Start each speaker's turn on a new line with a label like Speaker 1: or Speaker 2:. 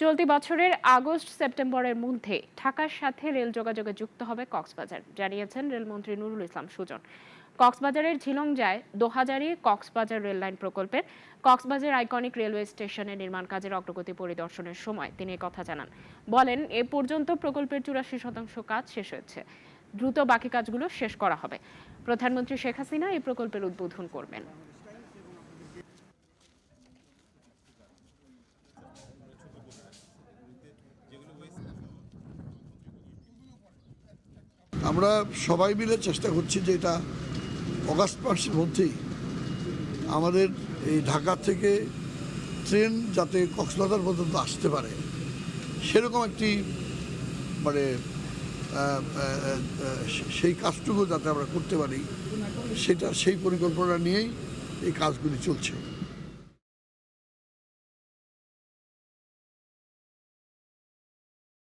Speaker 1: চলতি বছরের আগস্ট সেপ্টেম্বরের মধ্যে ঢাকার সাথে রেল যোগাযোগে যুক্ত হবে কক্সবাজার, জানিয়েছেন রেলমন্ত্রী নুরুল ইসলাম সুজন। কক্সবাজারের ঝিলংজায় দোহাজারী কক্সবাজার রেল লাইন প্রকল্পের কক্সবাজার আইকনিক রেলওয়ে স্টেশনের নির্মাণ কাজের অগ্রগতি পরিদর্শনের সময় তিনি কথা জানান। বলেন, এ পর্যন্ত প্রকল্পের ৮৪% কাজ শেষ হয়েছে, দ্রুত বাকি কাজগুলো শেষ করা হবে। প্রধানমন্ত্রী শেখ হাসিনা এই প্রকল্পের উদ্বোধন করবেন।
Speaker 2: আমরা সবাই মিলে চেষ্টা করছি যে এটা অগাস্ট মাসের মধ্যেই আমাদের এই ঢাকা থেকে ট্রেন যাতে কক্সবাজার পর্যন্ত আসতে পারে সেরকম একটি মানে সেই কাজটুকু যাতে আমরা করতে পারি সেই পরিকল্পনা নিয়েই এই কাজগুলি চলছে।